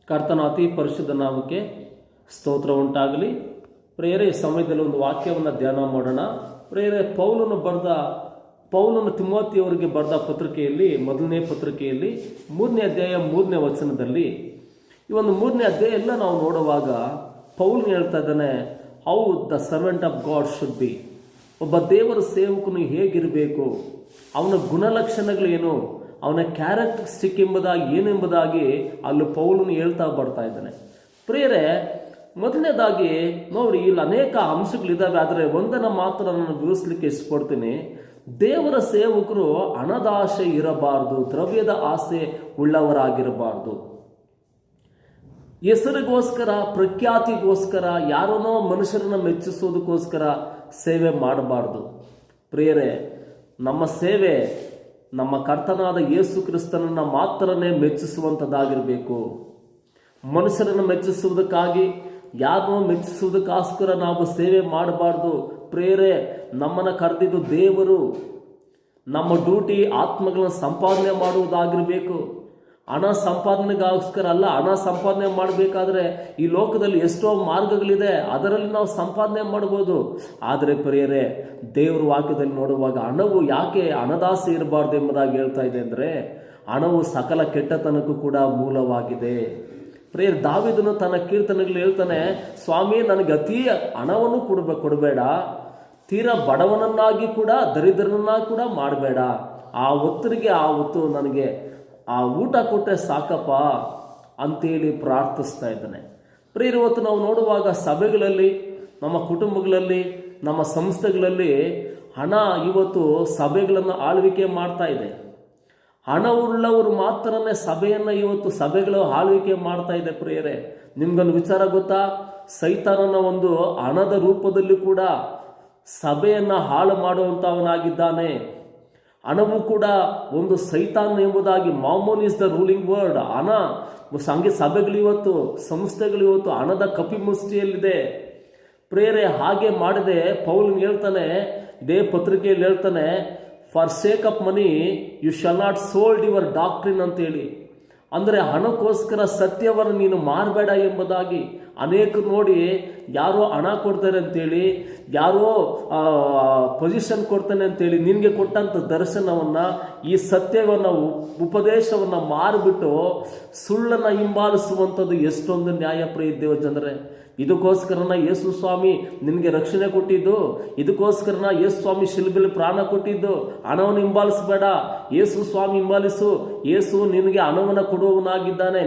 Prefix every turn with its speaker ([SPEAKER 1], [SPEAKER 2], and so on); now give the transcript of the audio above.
[SPEAKER 1] ಕರ್ತನ ಅತಿ ಪರಿಶುದ್ಧ ನಾಮಕ್ಕೆ ಸ್ತೋತ್ರ ಉಂಟಾಗಲಿ. ಪ್ರೇರೆ ಸಮಯದಲ್ಲಿ ಒಂದು ವಾಕ್ಯವನ್ನು ಧ್ಯಾನ ಮಾಡೋಣ. ಪ್ರೇರೆ ಪೌಲನು ತಿಮೋತಿಯವರಿಗೆ ಬರೆದ ಪತ್ರಿಕೆಯಲ್ಲಿ, ಮೊದಲನೇ ಪತ್ರಿಕೆಯಲ್ಲಿ 3ನೇ ಅಧ್ಯಾಯ 3ನೇ ವಚನದಲ್ಲಿ, ಈ ಒಂದು 3ನೇ ಅಧ್ಯಾಯ ಎಲ್ಲ ನಾವು ನೋಡುವಾಗ ಪೌಲನು ಹೇಳ್ತಾ ಇದ್ದಾನೆ, how the servant of god should be. ಒಬ್ಬ ದೇವರ ಸೇವಕನು ಹೇಗಿರಬೇಕು, ಅವನ ಗುಣಲಕ್ಷಣಗಳೇನು, ಅವನ ಕ್ಯಾರೆಕ್ಟರಿಸ್ಟಿಕ್ ಏನೆಂಬುದಾಗಿ ಅಲ್ಲಿ ಪೌಲನು ಹೇಳ್ತಾ ಬರ್ತಾ ಇದ್ದಾನೆ. ಪ್ರಿಯರೇ, ಮೊದಲನೇದಾಗಿ ನೋಡಿ, ಇಲ್ಲಿ ಅನೇಕ ಅಂಶಗಳಿದ್ದಾವೆ, ಆದರೆ ಒಂದನ್ನು ಮಾತ್ರ ನಾನು ವಿವರಿಸಲಿಕ್ಕೆ ಇಷ್ಟಪಡ್ತೀನಿ. ದೇವರ ಸೇವಕರು ಹಣದಾಸೆ ಇರಬಾರ್ದು, ದ್ರವ್ಯದ ಆಸೆ ಉಳ್ಳವರಾಗಿರಬಾರ್ದು. ಹೆಸರಿಗೋಸ್ಕರ, ಪ್ರಖ್ಯಾತಿಗೋಸ್ಕರ, ಯಾರನ್ನೋ ಮನುಷ್ಯರನ್ನ ಮೆಚ್ಚಿಸೋದಕ್ಕೋಸ್ಕರ ಸೇವೆ ಮಾಡಬಾರ್ದು. ಪ್ರಿಯರೇ, ನಮ್ಮ ಸೇವೆ ನಮ್ಮ ಕರ್ತನಾದ ಯೇಸು ಕ್ರಿಸ್ತನನ್ನು ಮಾತ್ರನೇ ಮೆಚ್ಚಿಸುವಂಥದ್ದಾಗಿರಬೇಕು. ಮನುಷ್ಯರನ್ನು ಮೆಚ್ಚಿಸುವುದಕ್ಕಾಗಿ, ಯಾರನ್ನೋ ಮೆಚ್ಚಿಸುವುದಕ್ಕೋಸ್ಕರ ನಾವು ಸೇವೆ ಮಾಡಬಾರ್ದು. ಪ್ರಿಯರೇ, ನಮ್ಮನ್ನು ಕರೆದಿದ್ದು ದೇವರು. ನಮ್ಮ ಡ್ಯೂಟಿ ಆತ್ಮಗಳನ್ನ ಸಂಪಾದನೆ ಮಾಡುವುದಾಗಿರಬೇಕು. ಹಣ ಸಂಪಾದನೆಗೋಸ್ಕರ ಅಲ್ಲ. ಹಣ ಸಂಪಾದನೆ ಮಾಡಬೇಕಾದ್ರೆ ಈ ಲೋಕದಲ್ಲಿ ಎಷ್ಟೋ ಮಾರ್ಗಗಳಿದೆ, ಅದರಲ್ಲಿ ನಾವು ಸಂಪಾದನೆ ಮಾಡ್ಬೋದು. ಆದರೆ ಪ್ರಿಯರೇ, ದೇವರ ವಾಕ್ಯದಲ್ಲಿ ನೋಡುವಾಗ ಹಣವು ಯಾಕೆ ಹಣದಾಸೆ ಇರಬಾರ್ದು ಎಂಬುದಾಗಿ ಹೇಳ್ತಾ ಇದೆ ಅಂದರೆ, ಹಣವು ಸಕಲ ಕೆಟ್ಟತನಕ್ಕೂ ಕೂಡ ಮೂಲವಾಗಿದೆ. ಪ್ರಿಯರೇ, ದಾವೀದನು ತನ್ನ ಕೀರ್ತನೆಗಳು ಹೇಳ್ತಾನೆ, ಸ್ವಾಮಿ ನನಗೆ ಅತಿ ಹಣವನ್ನು ಕೊಡಬೇಡ, ತೀರಾ ಬಡವನನ್ನಾಗಿ ಕೂಡ ದರಿದ್ರನನ್ನಾಗಿ ಕೂಡ ಮಾಡಬೇಡ, ಆ ಹೊತ್ತರಿಗೆ ಆ ಹೊತ್ತು ನನಗೆ ಆ ಊಟ ಕೊಟ್ಟರೆ ಸಾಕಪ್ಪ ಅಂತೇಳಿ ಪ್ರಾರ್ಥಿಸ್ತಾ ಇದ್ದಾನೆ. ಪ್ರಿಯರೇ, ಇವತ್ತು ನಾವು ನೋಡುವಾಗ ಸಭೆಗಳಲ್ಲಿ, ನಮ್ಮ ಕುಟುಂಬಗಳಲ್ಲಿ, ನಮ್ಮ ಸಂಸ್ಥೆಗಳಲ್ಲಿ ಹಣ ಇವತ್ತು ಸಭೆಗಳನ್ನು ಆಳ್ವಿಕೆ ಮಾಡ್ತಾ ಇದೆ. ಹಣವುಳ್ಳವರು ಮಾತ್ರನೇ ಸಭೆಯನ್ನು ಇವತ್ತು ಸಭೆಗಳು ಆಳ್ವಿಕೆ ಮಾಡ್ತಾ ಇದೆ. ಪ್ರಿಯರೇ, ನಿಮ್ಗೊಂದು ವಿಚಾರ ಗೊತ್ತಾ? ಸೈತಾನನ ಒಂದು ಹಣದ ರೂಪದಲ್ಲಿ ಕೂಡ ಸಭೆಯನ್ನು ಹಾಳು ಮಾಡುವಂಥವನಾಗಿದ್ದಾನೆ. ಹಣವು ಕೂಡ ಒಂದು ಸೈತಾನ್ ಎಂಬುದಾಗಿ, ಮಾಮೋನ್ ಇಸ್ ದ ರೂಲಿಂಗ್ ವರ್ಡ್. ಹಣ ಸಭೆಗಳು ಇವತ್ತು, ಸಂಸ್ಥೆಗಳು ಇವತ್ತು ಹಣದ ಕಪಿಮುಷ್ಟಿಯಲ್ಲಿದೆ. ಪ್ರೇರೆ, ಹಾಗೆ ಮಾಡದೆ ಪೌಲನು ಹೇಳ್ತಾನೆ, ಇದೇ ಪತ್ರಿಕೆಯಲ್ಲಿ ಹೇಳ್ತಾನೆ, for sake of money you shall not sold your doctrine ಅಂತೇಳಿ. ಅಂದರೆ ಹಣಕ್ಕೋಸ್ಕರ ಸತ್ಯವನ್ನು ನೀನು ಮಾರಬೇಡ ಎಂಬುದಾಗಿ. ಅನೇಕರು ನೋಡಿ, ಯಾರೋ ಹಣ ಕೊಡ್ತಾರೆ ಅಂತೇಳಿ, ಯಾರೋ ಪೊಸಿಷನ್ ಕೊಡ್ತಾನೆ ಅಂತೇಳಿ ನಿನಗೆ ಕೊಟ್ಟಂಥ ದರ್ಶನವನ್ನು, ಈ ಸತ್ಯವನ್ನು, ಉಪದೇಶವನ್ನು ಮಾರಿಬಿಟ್ಟು ಸುಳ್ಳನ್ನು ಹಿಂಬಾಲಿಸುವಂಥದ್ದು ಎಷ್ಟೊಂದು ನ್ಯಾಯಪ್ರಿಯ ದೇವ ಜನರೇ. ಇದಕ್ಕೋಸ್ಕರನ ಯೇಸು ಸ್ವಾಮಿ ನಿನಗೆ ರಕ್ಷಣೆ ಕೊಟ್ಟಿದ್ದು, ಇದಕ್ಕೋಸ್ಕರನ ಯೇಸು ಸ್ವಾಮಿ ಶಿಲ್ಬೆಯಲ್ಲಿ ಪ್ರಾಣ ಕೊಟ್ಟಿದ್ದು. ಹಣವನ್ನು ಹಿಂಬಾಲಿಸಬೇಡ, ಯೇಸು ಸ್ವಾಮಿ ಹಿಂಬಾಲಿಸು. ಯೇಸು ನಿನಗೆ ಹಣವನ್ನು ಕೊಡುವವನಾಗಿದ್ದಾನೆ.